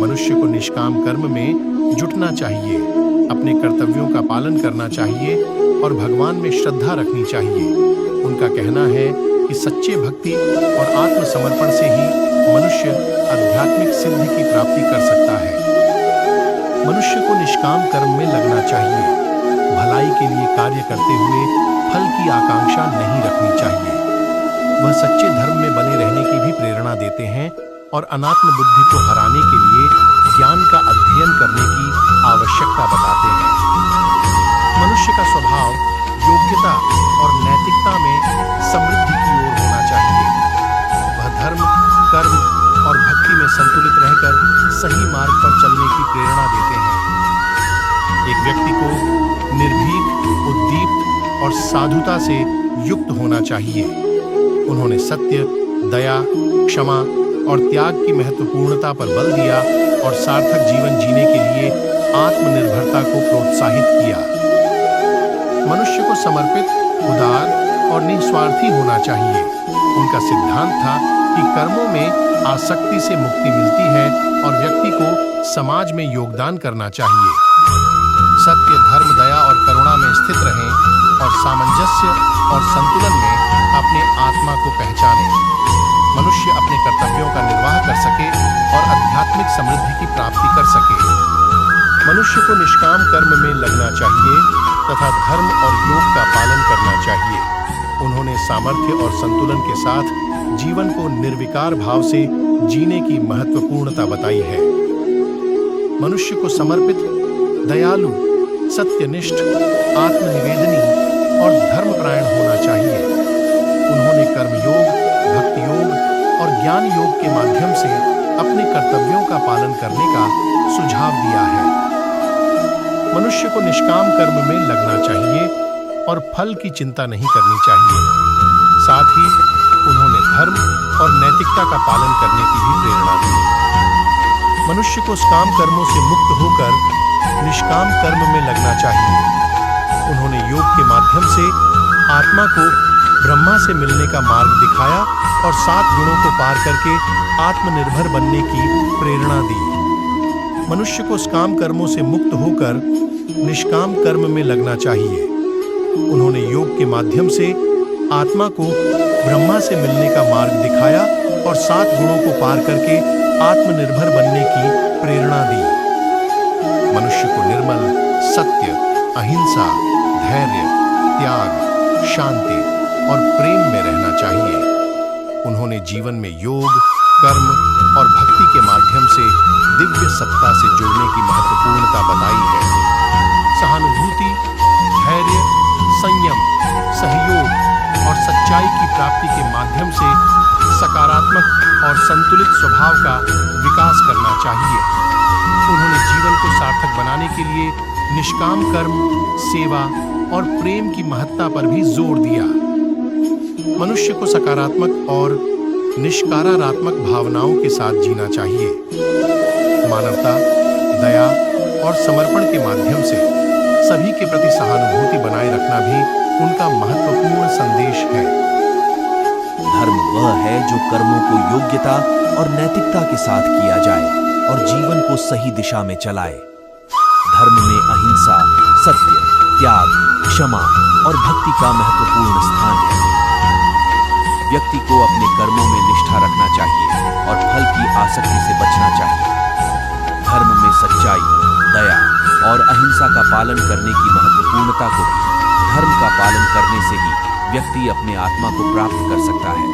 मनुष्य को निष्काम कर्म में जुटना चाहिए, अपने कर्तव्यों का पालन करना चाहिए और भगवान में श्रद्धा रखनी चाहिए। उनका कहना है कि सच्चे भक्ति और आत्मसमर्पण से ही मनुष्य आध्यात्मिक सिद्धि की प्राप्ति कर सकता है। मनुष्य को निष्काम कर्म में लगना चाहिए, भलाई के लिए कार्य करते हुए फल की आकांक्षा नहीं रखनी चाहिए। वह सच्चे धर्म में बने रहने की भी प्रेरणा देते हैं और अनात्म बुद्धि को हराने के लिए ज्ञान का अध्ययन करने की आवश्यकता बताते हैं। मनुष्य का स्वभाव योग्यता और नैतिकता में समृद्धि की ओर होना चाहिए। वह धर्म, कर्म और भक्ति में संतुलित रहकर सही मार्ग पर चलने की प्रेरणा देते हैं। एक व्यक्ति को निर्भीक, उद्दीप्त और साधुता से युक्त होना चाहिए। उन्होंने सत्य, दया, क्षमा और त्याग की महत्वपूर्णता पर बल दिया और सार्थक जीवन जीने के लिए आत्मनिर्भरता को प्रोत्साहित किया। मनुष्य को समर्पित, उदार और निस्वार्थी होना चाहिए। उनका सिद्धांत था कि कर्मों में आसक्ति से मुक्ति मिलती है और व्यक्ति को समाज में योगदान करना चाहिए। सत्य, धर्म, दया और करुणा में स्थित रहें और सामंजस्य और संतुलन में अपने आत्मा को पहचानें। मनुष्य अपने कर्तव्यों का निर्वाह कर सके और आध्यात्मिक समृद्धि की प्राप्ति कर सके। मनुष्य को निष्काम कर्म में लगना चाहिए तथा धर्म और योग का पालन करना चाहिए। उन्होंने सामर्थ्य और संतुलन के साथ जीवन को निर्विकार भाव से जीने की महत्वपूर्णता बताई है। मनुष्य को समर्पित, दयालु, सत्यनिष्ठ, आत्मनिवेदनी और धर्मपरायण होना चाहिए। उन्होंने कर्मयोग, भक्ति योग और ज्ञान योग के माध्यम से अपने कर्तव्यों का पालन करने का सुझाव दिया है। मनुष्य को निष्काम कर्म में लगना चाहिए और फल की चिंता नहीं करनी चाहिए। साथ ही उन्होंने धर्म और नैतिकता का पालन करने की भी प्रेरणा दी। मनुष्य को काम कर्मों से मुक्त होकर निष्काम कर्म में लगना चाहिए। उन्होंने योग के माध्यम से आत्मा को ब्रह्मा से मिलने का मार्ग दिखाया और 7 गुणों को पार करके आत्मनिर्भर बनने की प्रेरणा दी। मनुष्य को काम कर्मों से मुक्त होकर निष्काम कर्म में लगना चाहिए। उन्होंने योग के माध्यम से आत्मा को ब्रह्मा से मिलने का मार्ग दिखाया और 7 गुणों को पार करके आत्मनिर्भर बनने की प्रेरणा दी। मनुष्य को निर्मल, सत्य, अहिंसा, धैर्य, त्याग, शांति और प्रेम में रहना चाहिए। उन्होंने जीवन में योग, कर्म और भक्ति के माध्यम से दिव्य सत्ता से जुड़ने की महत्वपूर्णता बताई है। सहानुभूति, धैर्य, संयम, सहयोग और सच्चाई की प्राप्ति के माध्यम से सकारात्मक और संतुलित स्वभाव का विकास करना चाहिए। उन्होंने जीवन को सार्थक बनाने के लिए निष्काम कर्म, सेवा और प्रेम की महत्ता पर भी जोर दिया। मनुष्य को सकारात्मक और निष्कारात्मक भावनाओं के साथ जीना चाहिए। मानवता, दया और समर्पण के माध्यम से सभी के प्रति सहानुभूति बनाए रखना भी उनका महत्वपूर्ण संदेश है। धर्म वह है जो कर्मों को योग्यता और नैतिकता के साथ किया जाए और जीवन को सही दिशा में चलाए। धर्म में अहिंसा, सत्य, त्याग, क्षमा और भक्ति का महत्वपूर्ण स्थान है। व्यक्ति को अपने कर्मों में निष्ठा रखना चाहिए और फल की आसक्ति से बचना चाहिए। धर्म में सच्चाई, दया और अहिंसा का पालन करने की महत्वपूर्णता को भी धर्म का पालन करने से ही व्यक्ति अपने आत्मा को प्राप्त कर सकता है।